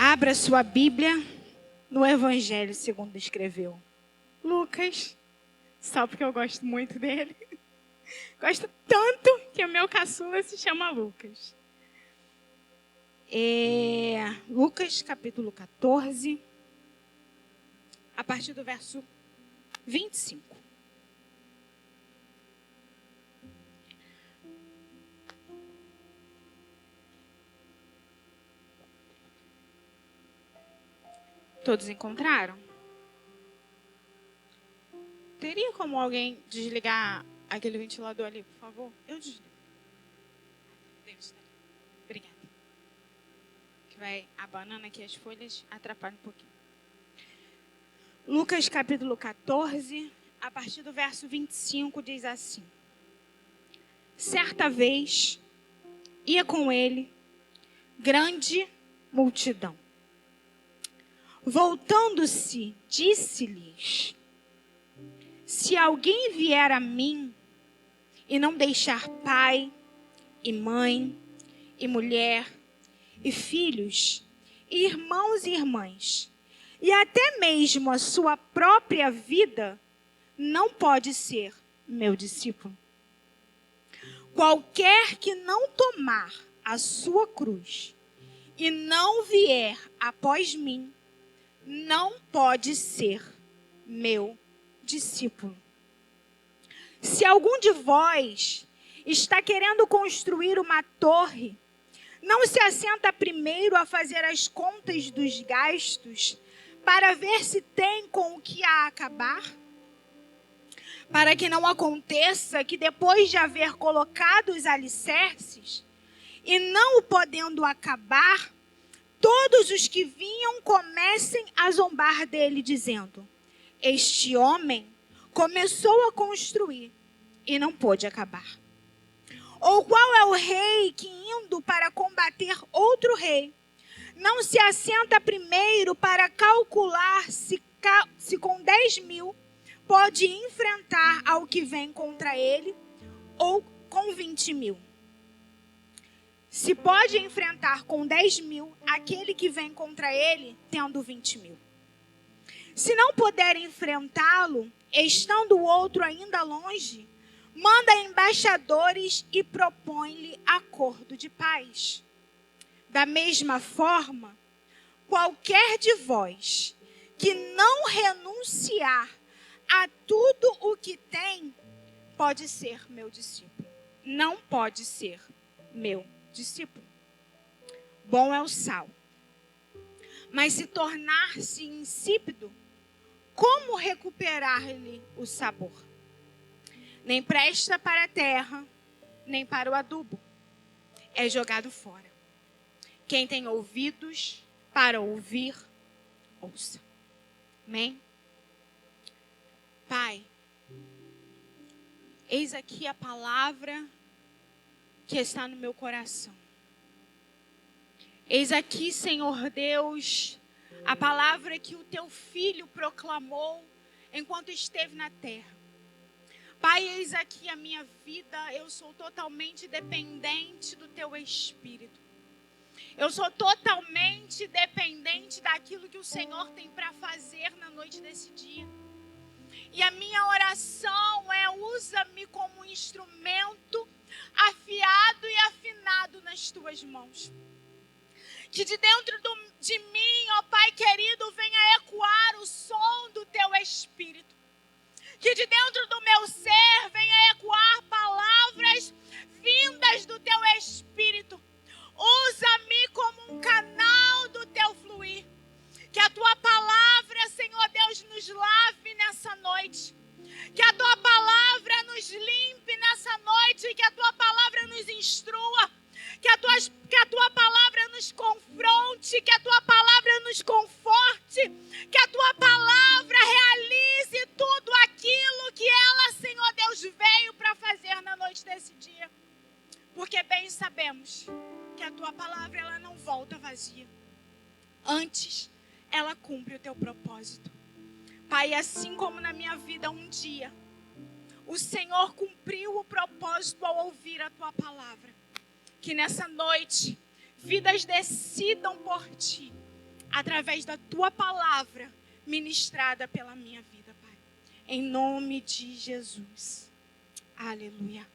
Abra sua Bíblia no Evangelho segundo escreveu Lucas, só porque eu gosto muito dele. Gosto tanto que o meu caçula se chama Lucas. Lucas capítulo 14, a partir do verso 25. Todos encontraram? Teria como alguém desligar aquele ventilador ali, por favor? Eu desligo. Obrigada. Que vai abanando aqui as folhas, atrapalha um pouquinho. Lucas capítulo 14, a partir do verso 25, diz assim: Certa vez ia com ele grande multidão. Voltando-se, disse-lhes: Se alguém vier a mim e não deixar pai e mãe e mulher e filhos e irmãos e irmãs e até mesmo a sua própria vida, não pode ser meu discípulo. Qualquer que não tomar a sua cruz e não vier após mim, não pode ser meu discípulo. Se algum de vós está querendo construir uma torre, não se assenta primeiro a fazer as contas dos gastos para ver se tem com o que a acabar? Para que não aconteça que depois de haver colocado os alicerces e não o podendo acabar, todos os que vinham comecem a zombar dele, dizendo: Este homem começou a construir e não pôde acabar. Ou qual é o rei que, indo para combater outro rei, não se assenta primeiro para calcular se com 10.000 pode enfrentar ao que vem contra ele, ou com 20.000? Se pode enfrentar com 10.000 aquele que vem contra ele, tendo 20.000. Se não puder enfrentá-lo, estando o outro ainda longe, manda embaixadores e propõe-lhe acordo de paz. Da mesma forma, qualquer de vós que não renunciar a tudo o que tem, pode ser meu discípulo. Não pode ser meu discípulo. Bom é o sal, mas se tornar-se insípido, como recuperar-lhe o sabor? Nem presta para a terra, nem para o adubo. É jogado fora. Quem tem ouvidos para ouvir, ouça. Amém? Pai, eis aqui a palavra que está no meu coração. Eis aqui, Senhor Deus, a palavra que o teu filho proclamou enquanto esteve na terra. Pai, eis aqui a minha vida, eu sou totalmente dependente do teu Espírito. Eu sou totalmente dependente daquilo que o Senhor tem para fazer na noite desse dia. E a minha oração é: usa-me como instrumento afiado e afinado nas tuas mãos. Que de dentro de mim, ó Pai querido, venha ecoar o som do teu Espírito. Que de dentro do meu ser venha ecoar palavras vindas do teu Espírito. Usa-me como um canal do teu fluir. Que a tua palavra, Senhor Deus, nos lave nessa noite. Que a tua palavra nos limpe nessa noite. Que a tua palavra nos instrua. Que a tua palavra nos confronte. Que a tua palavra nos conforte. Que a tua palavra realize tudo aquilo que ela, Senhor Deus, veio para fazer na noite desse dia. Porque bem sabemos que a tua palavra, ela não volta vazia. Antes, ela cumpre o teu propósito. Pai, assim como na minha vida um dia, o Senhor cumpriu o propósito ao ouvir a tua palavra. Que nessa noite, vidas decidam por ti. através da tua palavra ministrada pela minha vida, Pai. Em nome de Jesus. Aleluia.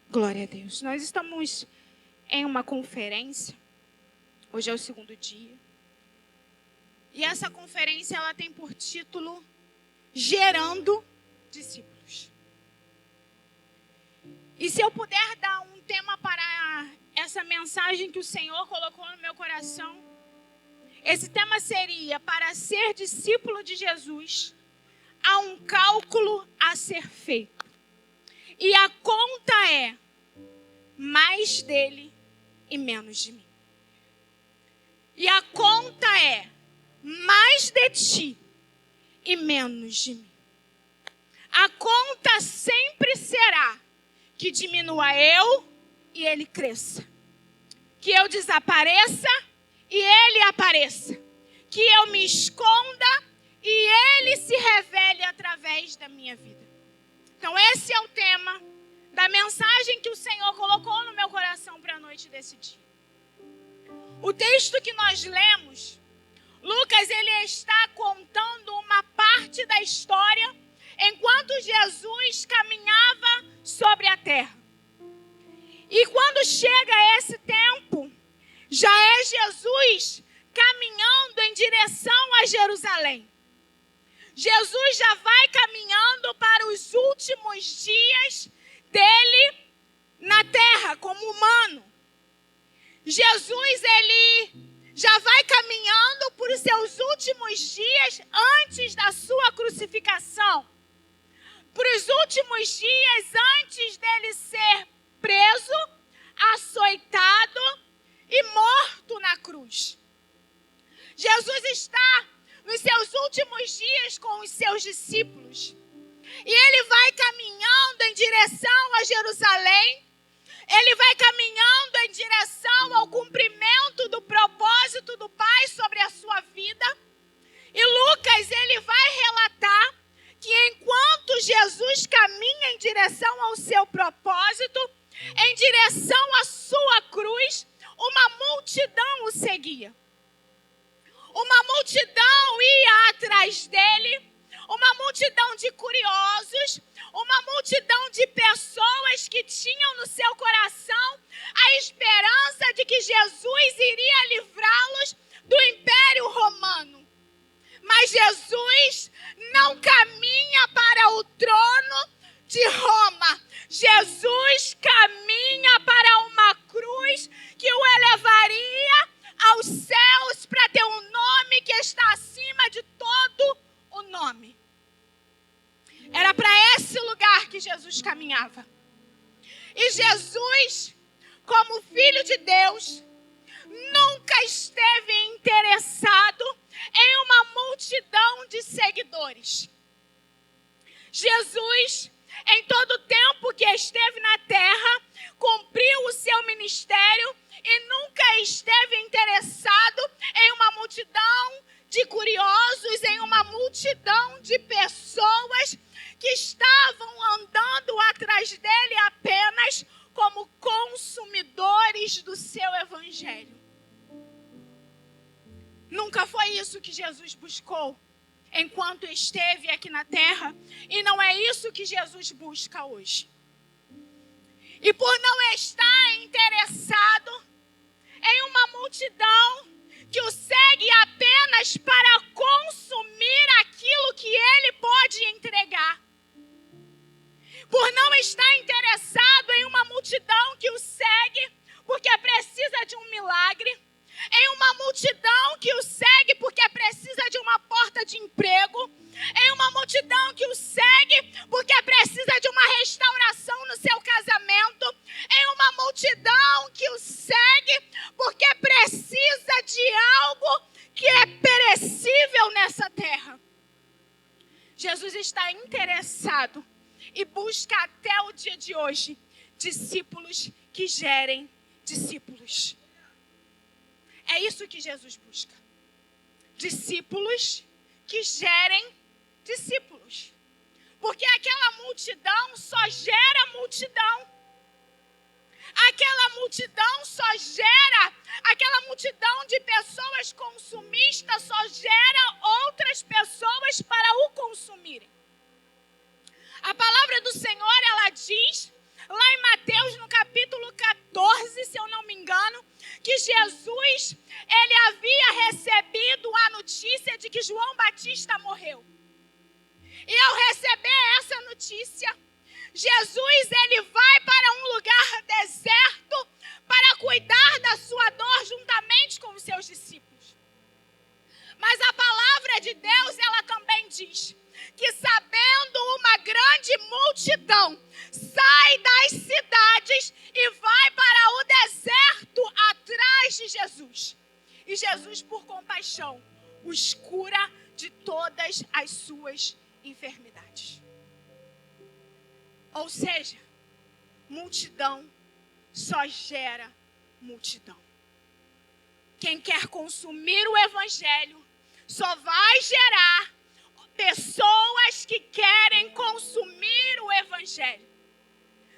Glória a Deus. Nós estamos em uma conferência. Hoje é o segundo dia. E essa conferência, ela tem por título Gerando Discípulos. E se eu puder dar um tema para essa mensagem que o Senhor colocou no meu coração, esse tema seria: para ser discípulo de Jesus, há um cálculo a ser feito. E a conta é mais dele e menos de mim. E a conta é mais de ti e menos de mim. A conta sempre será que diminua eu e ele cresça. Que eu desapareça e ele apareça. Que eu me esconda e ele se revele através da minha vida. Então esse é o tema da mensagem que o Senhor colocou no meu coração para a noite desse dia. O texto que nós lemos, Lucas, ele está contando uma parte da história enquanto Jesus caminhava sobre a terra. E quando chega esse tempo, já é Jesus caminhando em direção a Jerusalém. Jesus já vai caminhando para os últimos dias dele na terra como humano. Jesus, ele já vai caminhando por seus últimos dias antes da sua crucificação. Para os últimos dias antes dele ser preso, açoitado e morto na cruz. Jesus está nos seus últimos dias com os seus discípulos. E ele vai caminhando em direção a Jerusalém. Ele vai caminhando em direção ao cumprimento do propósito do Pai sobre a sua vida. E Lucas, ele vai relatar que enquanto Jesus caminha em direção ao seu propósito, em direção à sua cruz, uma multidão o seguia. Uma multidão ia atrás dele, uma multidão de curiosos, uma multidão de pessoas que tinham no seu coração a esperança de que Jesus iria livrá-los do Império Romano. Mas Jesus não caminha para o trono de Roma. Jesus caminha para uma cruz que o elevaria aos céus para ter um nome que está acima de todo o nome. Era para esse lugar que Jesus caminhava. E Jesus, como Filho de Deus, nunca esteve interessado em uma multidão de seguidores. Jesus, em todo o tempo que esteve na terra, cumpriu o seu ministério e nunca esteve interessado em uma multidão de curiosos, em uma multidão de pessoas que estavam andando atrás dele apenas como consumidores do seu evangelho. Nunca foi isso que Jesus buscou enquanto esteve aqui na terra, e não é isso que Jesus busca hoje. E por não estar interessado em uma multidão que o segue apenas para consumir aquilo que ele pode entregar, por não estar interessado em uma multidão que o segue porque precisa de um milagre, em uma multidão que o segue porque precisa de uma porta de emprego, em uma multidão que o segue porque precisa de uma restauração no seu casamento, em uma multidão que o segue porque precisa de algo que é perecível nessa terra. Jesus está interessado e busca até o dia de hoje discípulos que gerem discípulos. É isso que Jesus busca. Discípulos que gerem discípulos. Porque aquela multidão só gera multidão. Aquela multidão só gera aquela multidão de pessoas com consumista só gera outras pessoas para o consumirem. A palavra do Senhor, ela diz, lá em Mateus, no capítulo 14, se eu não me engano, que Jesus, ele havia recebido a notícia de que João Batista morreu. E ao receber essa notícia, Jesus, ele vai para um lugar deserto para cuidar da sua dor juntamente com os seus discípulos. Mas a palavra de Deus, ela também diz que sabendo uma grande multidão, sai das cidades e vai para o deserto atrás de Jesus. E Jesus, por compaixão, os cura de todas as suas enfermidades. Ou seja, multidão só gera multidão. Quem quer consumir o evangelho só vai gerar pessoas que querem consumir o evangelho.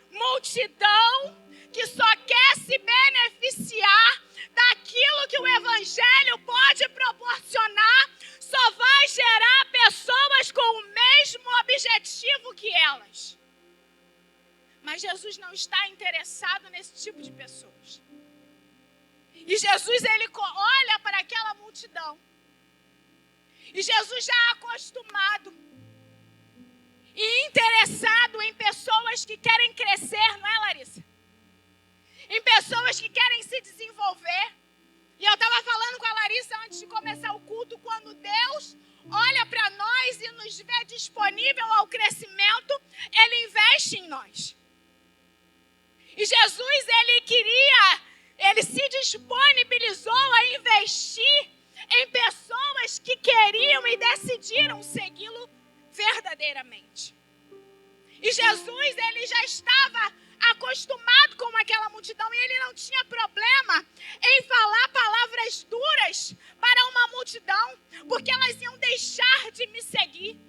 Multidão que só quer se beneficiar daquilo que o evangelho pode proporcionar, só vai gerar pessoas com o mesmo objetivo que elas. Mas Jesus não está interessado nesse tipo de pessoas. E Jesus, ele olha para aquela multidão. E Jesus já acostumado e interessado em pessoas que querem crescer, não é, Larissa? Em pessoas que querem se desenvolver. E eu estava falando com a Larissa antes de começar o culto, quando Deus olha para nós e nos vê disponível ao crescimento, ele investe em nós. E Jesus, ele se disponibilizou a investir em pessoas que queriam e decidiram segui-lo verdadeiramente. E Jesus, ele já estava acostumado com aquela multidão e ele não tinha problema em falar palavras duras para uma multidão, porque elas iam deixar de me seguir.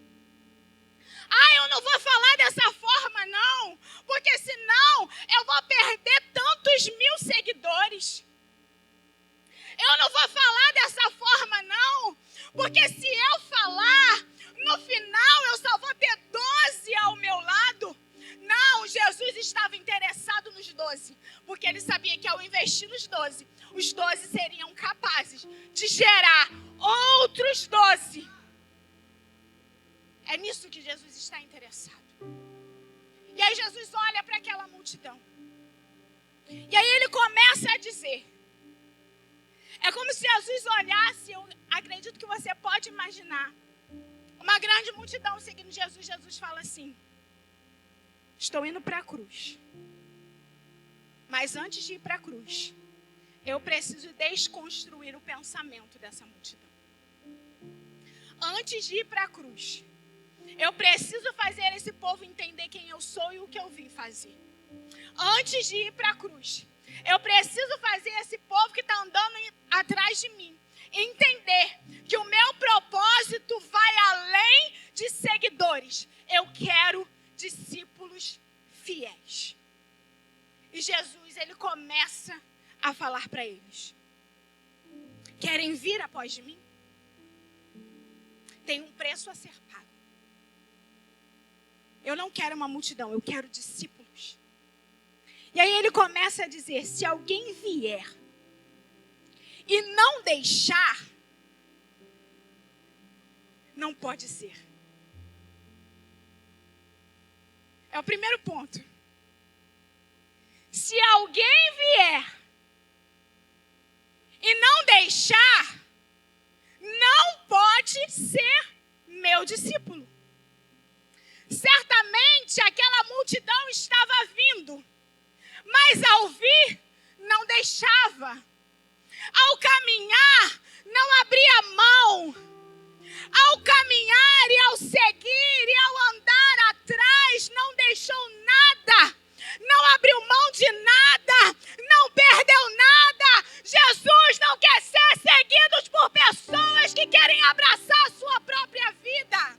Eu não vou falar dessa forma não, porque senão eu vou perder tantos mil seguidores. Eu não vou falar dessa forma não, porque se eu falar, no final eu só vou ter 12 ao meu lado. Não, Jesus estava interessado nos 12, porque ele sabia que ao investir nos 12, os 12 seriam capazes de gerar outros 12. É nisso que Jesus está interessado. E aí Jesus olha para aquela multidão. E aí ele começa a dizer. É como se Jesus olhasse, eu acredito que você pode imaginar, uma grande multidão seguindo Jesus. Jesus fala assim: estou indo para a cruz. Mas antes de ir para a cruz, eu preciso desconstruir o pensamento dessa multidão. Antes de ir para a cruz, eu preciso fazer esse povo entender quem eu sou e o que eu vim fazer. Antes de ir para a cruz, eu preciso fazer esse povo que está andando atrás de mim entender que o meu propósito vai além de seguidores. Eu quero discípulos fiéis. E Jesus, ele começa a falar para eles: querem vir após de mim? Tem um preço a ser pago. Eu não quero uma multidão, eu quero discípulos. E aí ele começa a dizer: se alguém vier e não deixar, não pode ser. É o primeiro ponto. Se alguém vier e não deixar, não pode ser meu discípulo. Certamente aquela multidão estava vindo, mas ao vir, não deixava. Ao caminhar, não abria mão. Ao caminhar e ao seguir e ao andar atrás, não deixou nada. Não abriu mão de nada. Não perdeu nada. Jesus não quer ser seguido por pessoas que querem abraçar a sua própria vida.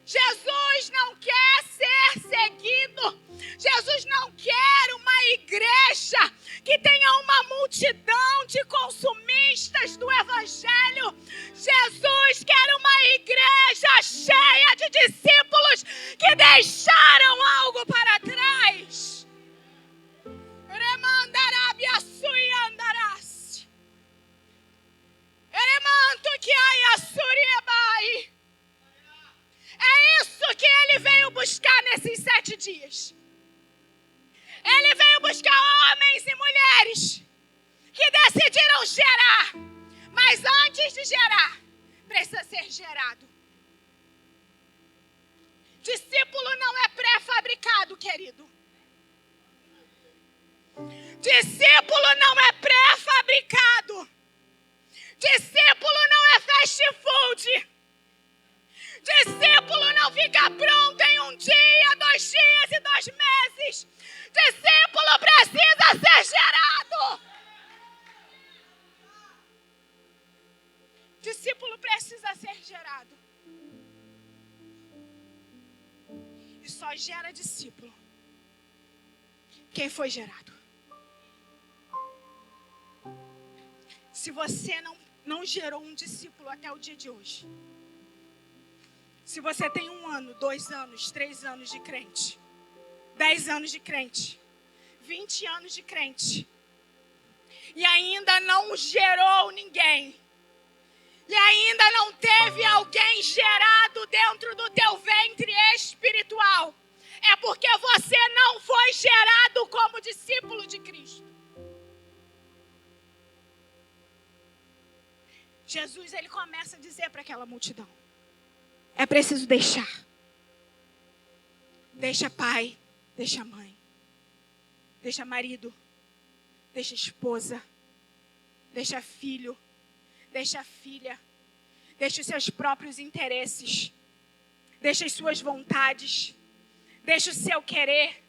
Jesus não quer ser seguido. Jesus não quer uma igreja que tenha uma multidão te consumindo conquistas do Evangelho. Jesus quer uma igreja cheia de discípulos que deixaram algo para trás. É isso que ele veio buscar nesses 7 dias. Ele veio buscar homens e mulheres que decidiram gerar. Mas antes de gerar, precisa ser gerado. Discípulo não é pré-fabricado, querido. Discípulo não é pré-fabricado. Discípulo não é fast food. Discípulo não fica pronto em 1 dia, 2 dias e 2 meses. Discípulo precisa ser gerado. Discípulo precisa ser gerado. E só gera discípulo quem foi gerado. Se você não gerou um discípulo até o dia de hoje, se você tem 1 ano, 2 anos, 3 anos de crente, 10 anos de crente, 20 anos de crente, e ainda não gerou ninguém, e ainda não teve alguém gerado dentro do teu ventre espiritual, é porque você não foi gerado como discípulo de Cristo. Jesus, ele começa a dizer para aquela multidão: é preciso deixar. Deixa pai, deixa mãe, deixa marido, deixa esposa, deixa filho, deixa filha, deixa os seus próprios interesses, deixa as suas vontades, deixa o seu querer,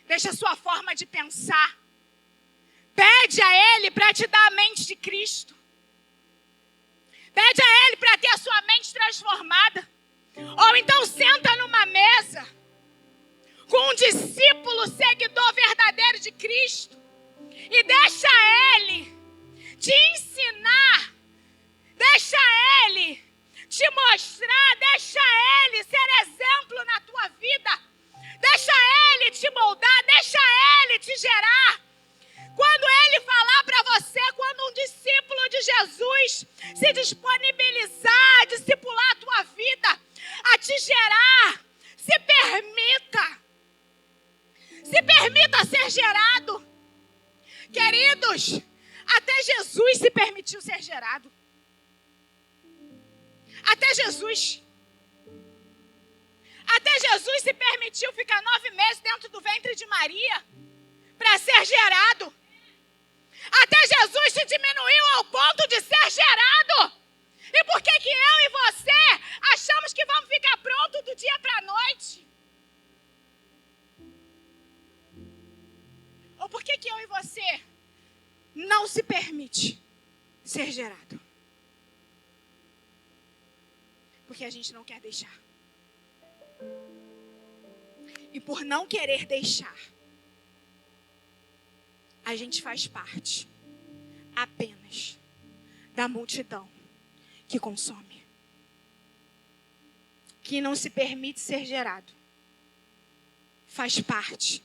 deixa a sua forma de pensar. Pede a ele para te dar a mente de Cristo. Pede a ele para ter a sua mente transformada. Ou então senta numa mesa com um discípulo seguidor verdadeiro de Cristo e deixa ele te ensinar, deixa ele te mostrar, deixa ele ser exemplo na tua vida, deixa ele te moldar, deixa ele te gerar. Quando ele falar para você, quando um discípulo de Jesus se disponibilizar a discipular a tua vida, a te gerar, se permita ser gerado. Queridos, até Jesus se permitiu ser gerado. Até Jesus se permitiu ficar 9 meses dentro do ventre de Maria para ser gerado. Até Jesus se diminuiu ao ponto de ser gerado. E por que que eu e você achamos que vamos ficar pronto do dia para a noite? Ou por que que eu e você não se permite ser gerado? Porque a gente não quer deixar. E por não querer deixar, a gente faz parte apenas da multidão que consome, que não se permite ser gerado. Faz parte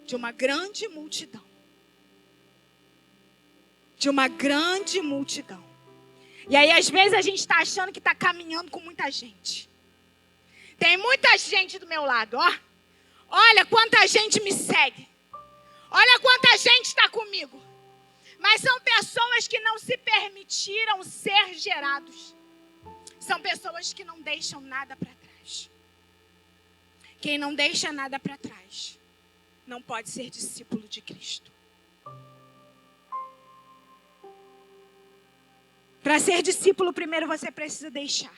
de uma grande multidão. De uma grande multidão. E aí, às vezes, a gente está achando que está caminhando com muita gente. Tem muita gente do meu lado, ó. Olha quanta gente me segue. Olha quanta gente está comigo. Mas são pessoas que não se permitiram ser gerados. São pessoas que não deixam nada para trás. Quem não deixa nada para trás não pode ser discípulo de Cristo. Para ser discípulo, primeiro você precisa deixar.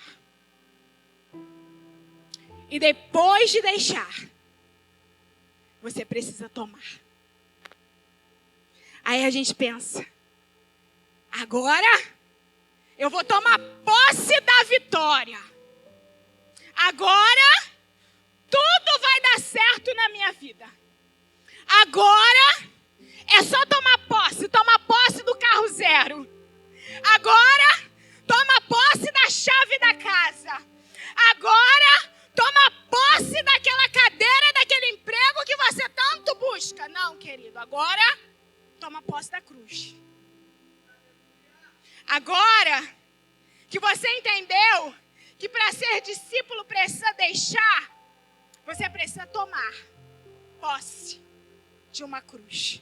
E depois de deixar, você precisa tomar. Aí a gente pensa, agora eu vou tomar posse da vitória. Agora tudo vai dar certo na minha vida. Agora É só tomar posse do carro zero. Agora, toma posse da chave da casa. Agora, toma posse daquela cadeira, daquele emprego que você tanto busca. Não, querido, agora, toma posse da cruz. Agora que você entendeu que para ser discípulo precisa deixar, você precisa tomar posse de uma cruz.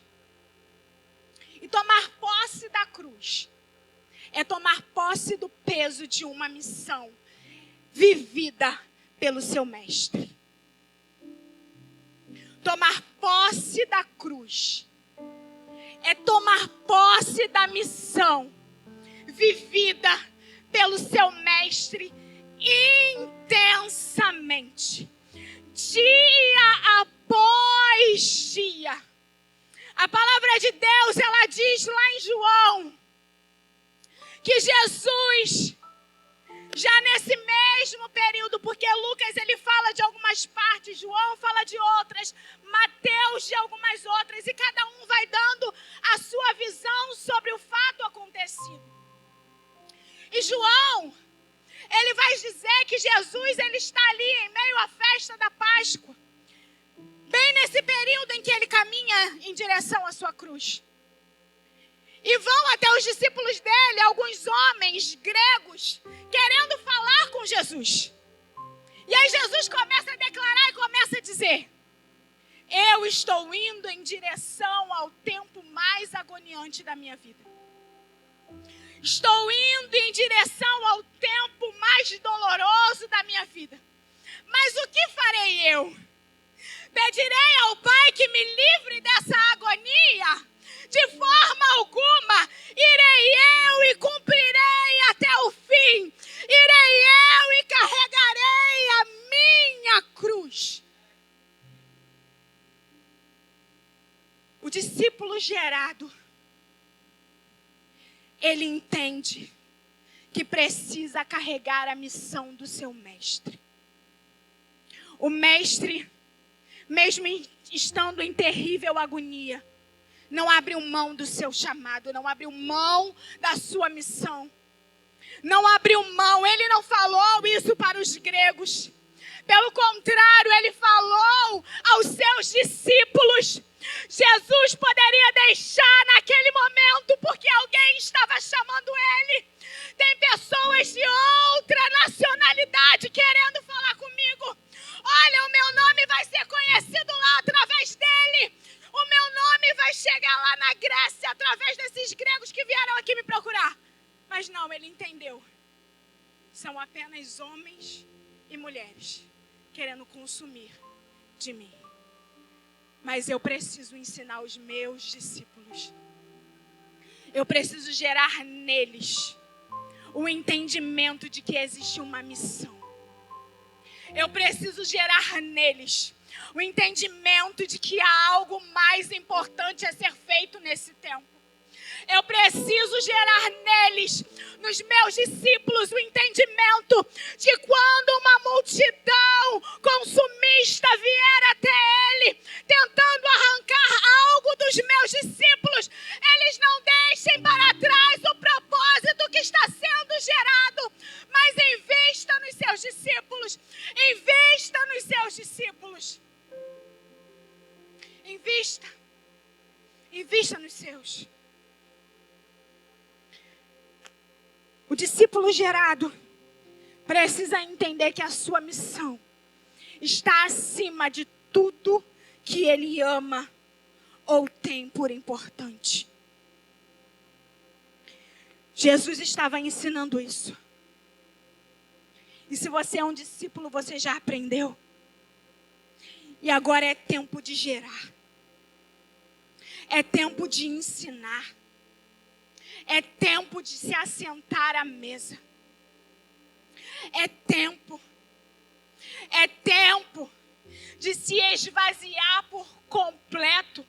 E tomar posse da cruz é tomar posse do peso de uma missão vivida pelo seu mestre. Tomar posse da cruz é tomar posse da missão vivida pelo seu mestre intensamente, dia após dia. A palavra de Deus, ela diz lá em João, que Jesus, já nesse mesmo período, porque Lucas ele fala de algumas partes, João fala de outras, Mateus de algumas outras, e cada um vai dando a sua visão sobre o fato acontecido. E João, ele vai dizer que Jesus ele está ali em meio à festa da Páscoa, bem nesse período em que ele caminha em direção à sua cruz. E vão até os discípulos dele, alguns homens gregos, querendo falar com Jesus. E aí Jesus começa a declarar e começa a dizer: eu estou indo em direção ao tempo mais agoniante da minha vida. Estou indo em direção ao tempo mais doloroso da minha vida. Mas o que farei eu? Pedirei ao Pai que me livre dessa agonia? De forma alguma, irei eu e cumprirei até o fim. Irei eu e carregarei a minha cruz. O discípulo gerado, ele entende que precisa carregar a missão do seu mestre. O mestre, mesmo estando em terrível agonia, não abriu mão do seu chamado, não abriu mão da sua missão. Não abriu mão, ele não falou isso para os gregos. Pelo contrário, ele falou aos seus discípulos. Jesus poderia deixar naquele momento, porque alguém estava chamando ele. Tem pessoas de outra nacionalidade querendo falar comigo. Olha, o meu nome vai ser conhecido lá através dele. O meu nome vai chegar lá na Grécia através desses gregos que vieram aqui me procurar. Mas não, ele entendeu. São apenas homens e mulheres querendo consumir de mim. Mas eu preciso ensinar os meus discípulos. Eu preciso gerar neles o entendimento de que existe uma missão. Eu preciso gerar neles o entendimento de que há algo mais importante a ser feito nesse tempo. Eu preciso gerar neles, nos meus discípulos, o entendimento de quando uma multidão consumista vier até ele, tentando arrancar algo dos meus discípulos, eles não deixem para trás o propósito que está sendo gerado, mas invista nos seus discípulos. Invista nos seus discípulos. Invista nos seus. O discípulo gerado precisa entender que a sua missão está acima de tudo que ele ama ou tem por importante. Jesus estava ensinando isso. E se você é um discípulo, você já aprendeu. E agora é tempo de gerar. É tempo de ensinar. É tempo de se assentar à mesa. É tempo de se esvaziar por completo.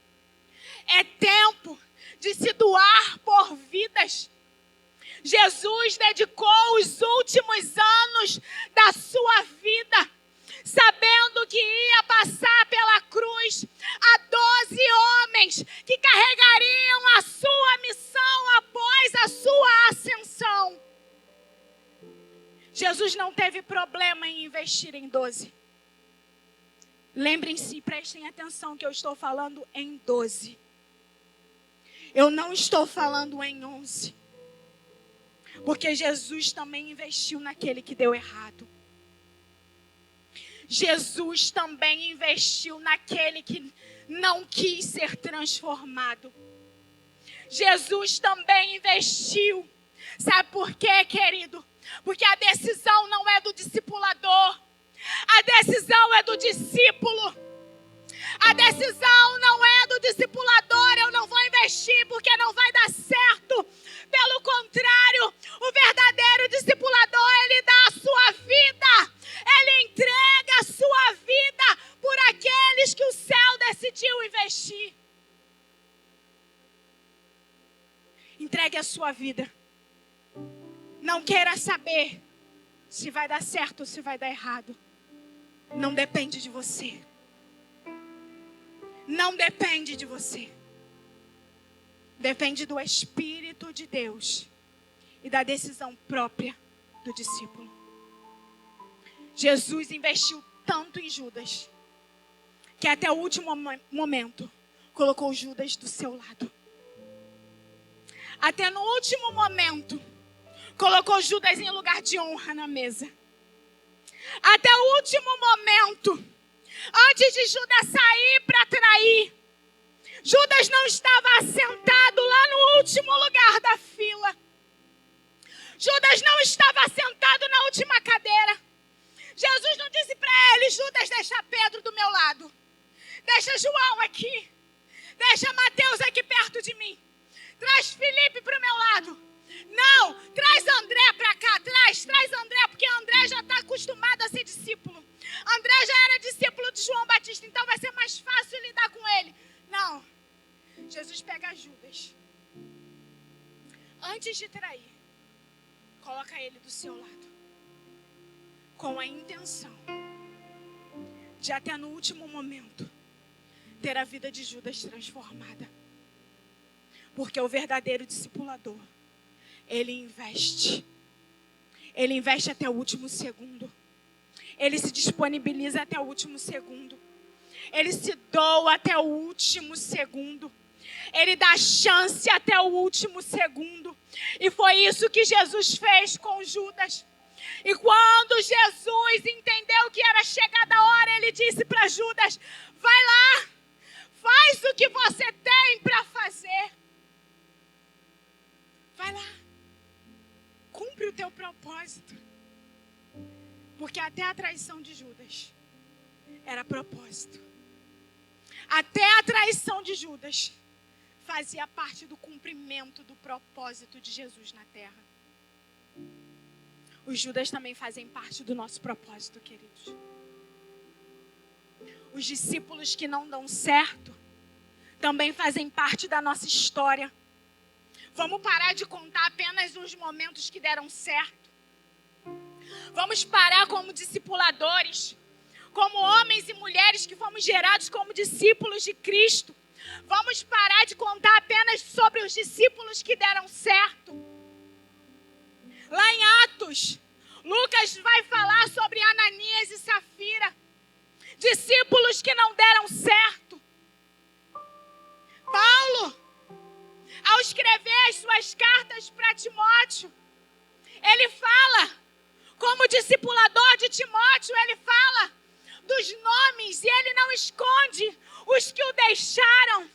É tempo de se doar por vidas. Jesus dedicou os últimos anos da sua vida sabendo que ia passar pela cruz a 12 homens que carregariam a sua missão após a sua ascensão. Jesus não teve problema em investir em 12. Lembrem-se, prestem atenção que eu estou falando em 12. Eu não estou falando em 11. Porque Jesus também investiu naquele que deu errado. Jesus também investiu naquele que não quis ser transformado. Jesus também investiu. Sabe por quê, querido? Porque a decisão não é do discipulador. A decisão é do discípulo. A decisão não é do discipulador. Eu não vou investir porque não vai dar certo. Pelo contrário, o verdadeiro discipulador, ele dá a sua vida. Ele entrega a sua vida por aqueles que o céu decidiu investir. Entregue a sua vida. Não queira saber se vai dar certo ou se vai dar errado. Não depende de você. Não depende de você. Depende do Espírito de Deus e da decisão própria do discípulo. Jesus investiu tanto em Judas que até o último momento colocou Judas do seu lado. Até no último momento colocou Judas em lugar de honra na mesa. Até o último momento, antes de Judas sair para trair, Judas não estava assentado lá no último lugar da fila. Judas não estava assentado na última cadeira. Jesus não disse para ele: Judas, deixa Pedro do meu lado. Deixa João aqui. Deixa Mateus aqui perto de mim. Traz Felipe para o meu lado. Não, traz André para cá. Traz André, porque André já está acostumado a ser discípulo. André já era discípulo de João Batista, então vai ser mais fácil lidar com ele. Não. Jesus pega Judas. Antes de trair, coloca ele do seu lado. Com a intenção de até no último momento ter a vida de Judas transformada. Porque o verdadeiro discipulador, ele investe. Ele investe até o último segundo. Ele se disponibiliza até o último segundo. Ele se doa até o último segundo. Ele dá chance até o último segundo. E foi isso que Jesus fez com Judas. E quando Jesus entendeu que era chegada a hora, ele disse para Judas: vai lá, faz o que você tem para fazer. Vai lá, cumpre o teu propósito. Porque até a traição de Judas era propósito. Até a traição de Judas fazia parte do cumprimento do propósito de Jesus na terra. Os Judas também fazem parte do nosso propósito, queridos. Os discípulos que não dão certo também fazem parte da nossa história. Vamos parar de contar apenas os momentos que deram certo. Vamos parar como discipuladores, como homens e mulheres que fomos gerados como discípulos de Cristo. Vamos parar de contar apenas sobre os discípulos que deram certo. Lá em Atos, Lucas vai falar sobre Ananias e Safira, discípulos que não deram certo. Paulo, ao escrever as suas cartas para Timóteo, ele fala, como discipulador de Timóteo, ele fala dos nomes e ele não esconde os que o deixaram.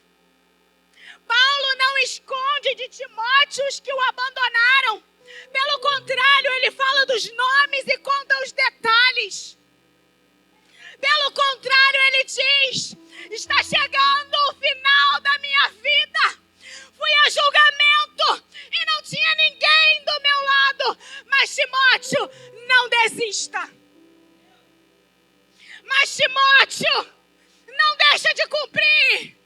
Paulo não esconde de Timóteo os que o abandonaram. Pelo contrário, ele fala dos nomes e conta os detalhes. Pelo contrário, ele diz: está chegando o final da minha vida. Fui a julgamento e não tinha ninguém do meu lado. Mas Timóteo, não desista. Mas Timóteo, não deixa de cumprir.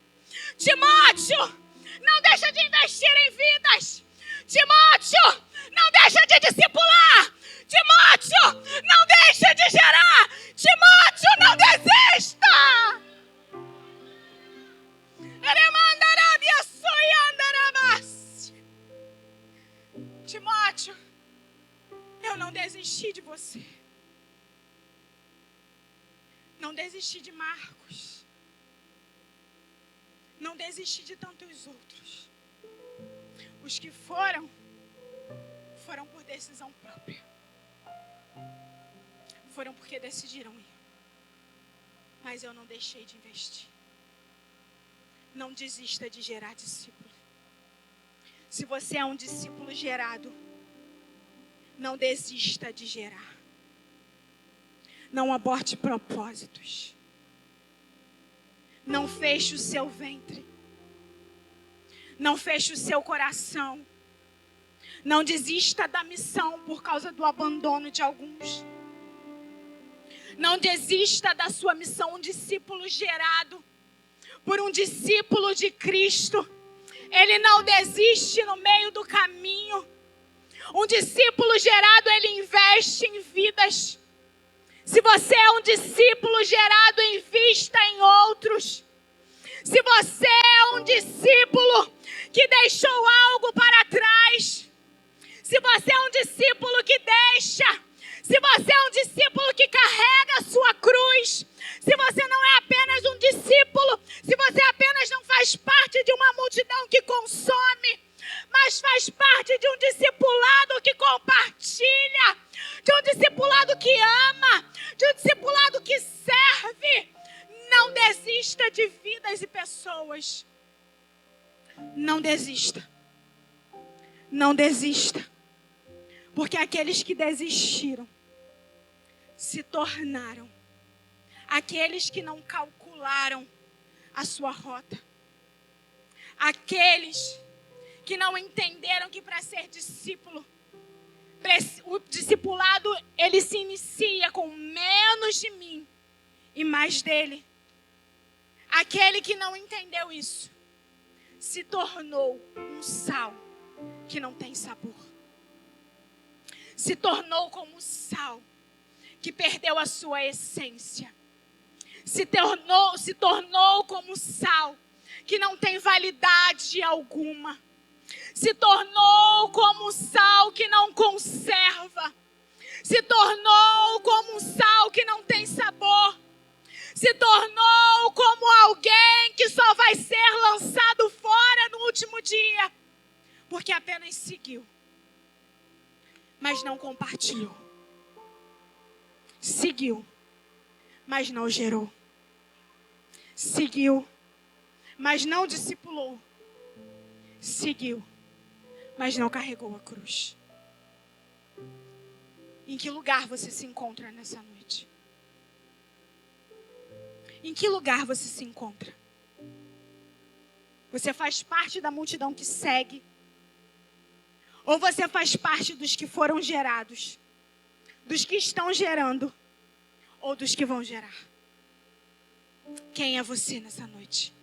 Timóteo, não deixa de investir em vidas. Timóteo, não deixa de discipular. Timóteo, não deixa de gerar. Timóteo, Timóteo, eu não desisti de você. Não desisti de Marcos. Não desisti de tantos outros. Os que foram por decisão própria. Foram porque decidiram ir. Mas eu não deixei de investir. Não desista de gerar discípulo. Se você é um discípulo gerado, não desista de gerar. Não aborte propósitos. Não feche o seu ventre. Não feche o seu coração. Não desista da missão por causa do abandono de alguns. Não desista da sua missão. Um discípulo gerado por um discípulo de Cristo, ele não desiste no meio do caminho. Um discípulo gerado, ele investe em vidas. Se você é um discípulo gerado, invista em outros. Se você é um discípulo que deixou algo para trás, se você é um discípulo que deixa, se você é um discípulo que carrega a sua cruz, se você não é apenas um discípulo, se você apenas não faz parte de uma multidão que consome, mas faz parte de um discipulado que compartilha, de um discipulado que ama, de um discipulado que serve, não desista de vidas e pessoas. Não desista. Não desista. Porque aqueles que desistiram se tornaram aqueles que não calcularam a sua rota. Aqueles que não entenderam que para ser discípulo, o discipulado, ele se inicia com menos de mim e mais dele. Aquele que não entendeu isso, se tornou um sal que não tem sabor. Se tornou como sal que perdeu a sua essência. Se tornou como sal que não tem validade alguma. Se tornou como sal que não conserva. Se tornou como um sal que não tem sabor. Se tornou como alguém que só vai ser lançado fora no último dia. Porque apenas seguiu, mas não compartilhou. Seguiu, mas não gerou. Seguiu, mas não discipulou. Seguiu, mas não carregou a cruz. Em que lugar você se encontra nessa noite? Em que lugar você se encontra? Você faz parte da multidão que segue? Ou você faz parte dos que foram gerados? Dos que estão gerando? Ou dos que vão gerar? Quem é você nessa noite?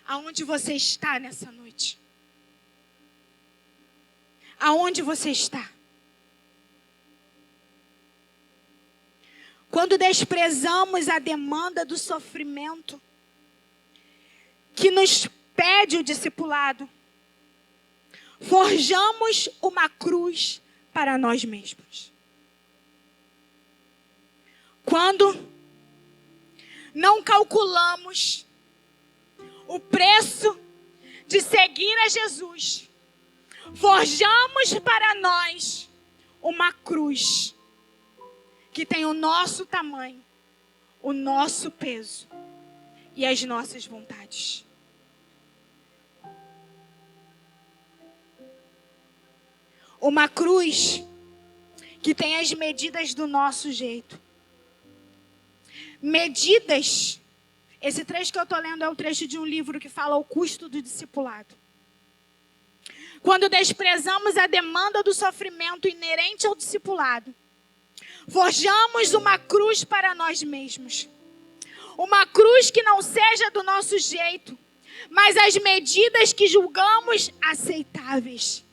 Aonde você está nessa noite? Aonde você está? Quando desprezamos a demanda do sofrimento que nos pede o discipulado, forjamos uma cruz para nós mesmos. Quando não calculamos o preço de seguir a Jesus, forjamos para nós uma cruz que tem o nosso tamanho, o nosso peso e as nossas vontades. Uma cruz que tem as medidas do nosso jeito. Medidas. Esse trecho que eu estou lendo é o trecho de um livro que fala o custo do discipulado. Quando desprezamos a demanda do sofrimento inerente ao discipulado, forjamos uma cruz para nós mesmos. Uma cruz que não seja do nosso jeito, mas as medidas que julgamos aceitáveis.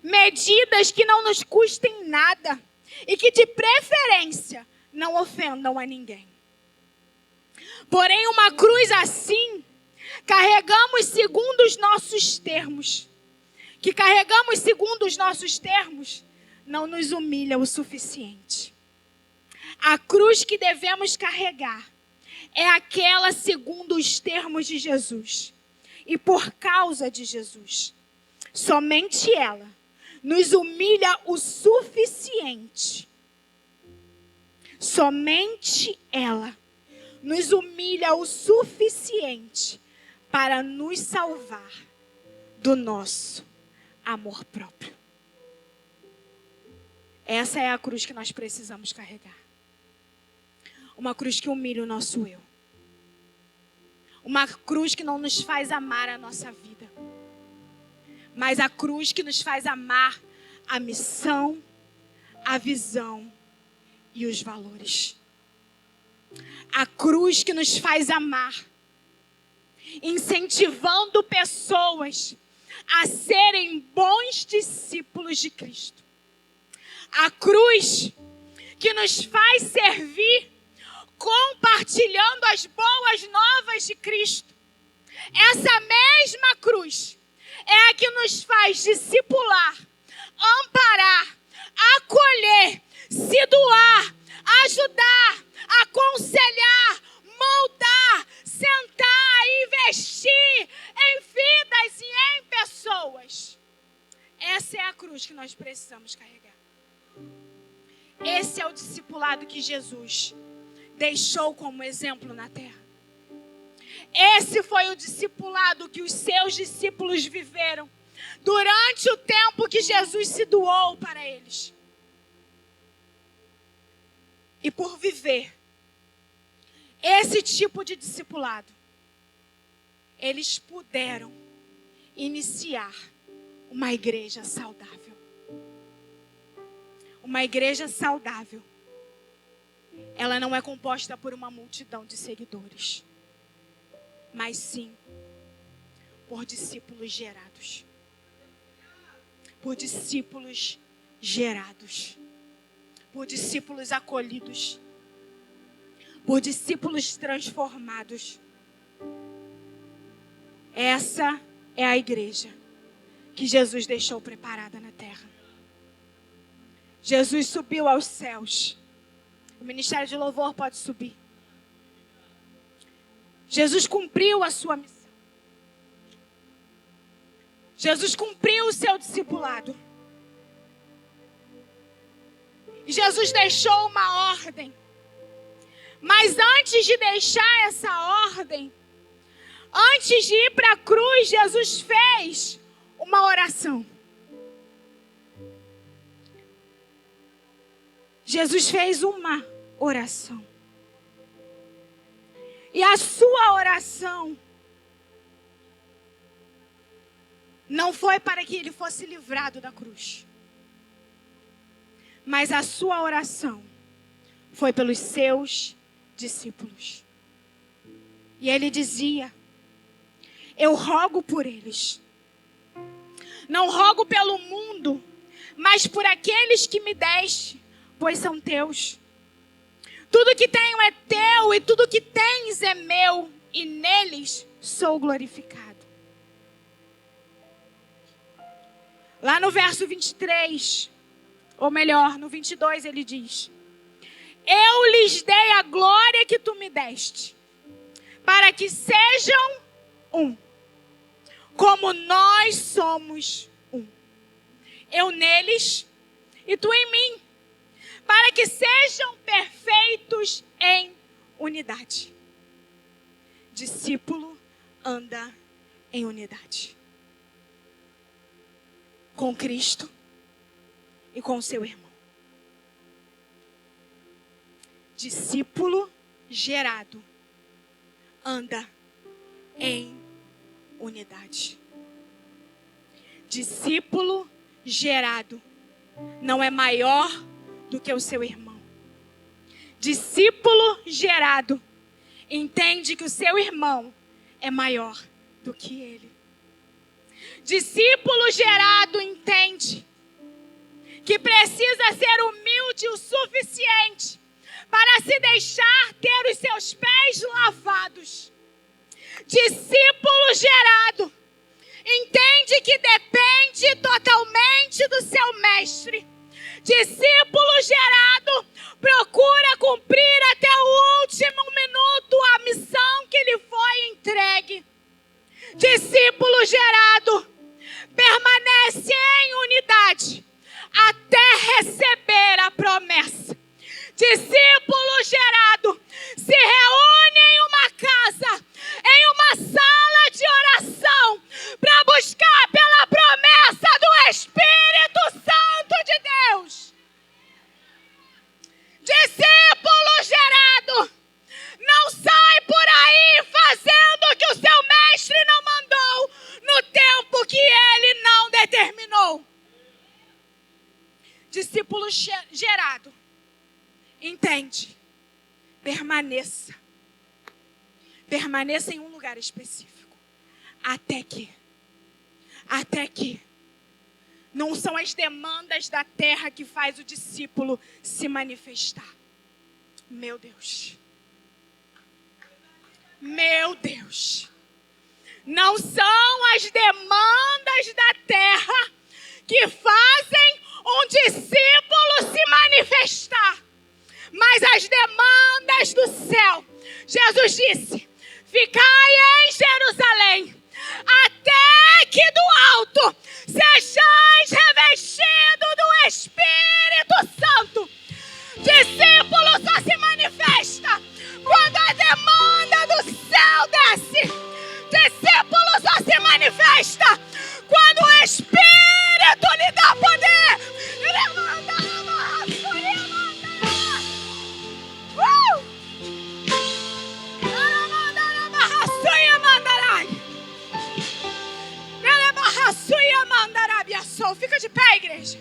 Medidas que não nos custem nada e que, de preferência, não ofendam a ninguém. Porém, uma cruz assim, carregamos segundo os nossos termos, que carregamos segundo os nossos termos, não nos humilha o suficiente. A cruz que devemos carregar é aquela segundo os termos de Jesus. E por causa de Jesus, somente ela nos humilha o suficiente. Somente ela nos humilha o suficiente para nos salvar do nosso amor próprio. Essa é a cruz que nós precisamos carregar. Uma cruz que humilha o nosso eu. Uma cruz que não nos faz amar a nossa vida, mas a cruz que nos faz amar a missão, a visão e os valores. A cruz que nos faz amar, incentivando pessoas a serem bons discípulos de Cristo. A cruz que nos faz servir, compartilhando as boas novas de Cristo. Essa mesma cruz é a que nos faz discipular, amparar, acolher, se doar, ajudar, aconselhar, moldar, sentar, investir em vidas e em pessoas. Essa é a cruz que nós precisamos carregar. Esse é o discipulado que Jesus deixou como exemplo na terra. Esse foi o discipulado que os seus discípulos viveram durante o tempo que Jesus se doou para eles. E por viver esse tipo de discipulado, eles puderam iniciar uma igreja saudável. Uma igreja saudável, ela não é composta por uma multidão de seguidores, mas sim por discípulos gerados. Por discípulos gerados. Por discípulos acolhidos. Por discípulos transformados. Essa é a igreja que Jesus deixou preparada na terra. Jesus subiu aos céus. O ministério de louvor pode subir. Jesus cumpriu a sua missão. Jesus cumpriu o seu discipulado. E Jesus deixou uma ordem. Mas antes de deixar essa ordem, antes de ir para a cruz, Jesus fez uma oração. Jesus fez uma oração. E a sua oração não foi para que ele fosse livrado da cruz. Mas a sua oração foi pelos seus discípulos. E ele dizia: eu rogo por eles. Não rogo pelo mundo, mas por aqueles que me deste, pois são teus. Tudo que tenho é teu e tudo que tens é meu, e neles sou glorificado. Lá no verso 23, ou melhor, no 22 ele diz: eu lhes dei a glória que tu me deste, para que sejam um, como nós somos um. Eu neles e tu em mim, para que sejam perfeitos em unidade. Discípulo anda em unidade. Com Cristo e com seu irmão. Discípulo gerado anda em unidade. Discípulo gerado não é maior do que o seu irmão. Discípulo gerado entende que o seu irmão é maior do que ele. Discípulo gerado entende que precisa ser humilde o suficiente para se deixar ter os seus pés lavados. Discípulo gerado Entende que depende totalmente do seu mestre. Discípulo gerado procura cumprir até o último minuto a missão que lhe foi entregue. Discípulo gerado permanece em unidade até receber a promessa. Discípulo gerado se reúne em uma casa, em uma sala de oração, para buscar pela promessa do Espírito Santo de Deus. Discípulo gerado não sai por aí fazendo o que o seu mestre não mandou no tempo que ele não determinou. Discípulo gerado entende, permaneça em um lugar específico, até que não são as demandas da terra que faz o discípulo se manifestar. Meu Deus, não são as demandas da terra que fazem um discípulo se manifestar, mas as demandas do céu. Jesus disse: ficai em Jerusalém, até que do alto sejais revestidos do Espírito Santo. Discípulo só se manifesta quando a demanda do céu desce. Discípulo só se manifesta quando o Espírito lhe dá poder. Ele manda Fica de pé, igreja.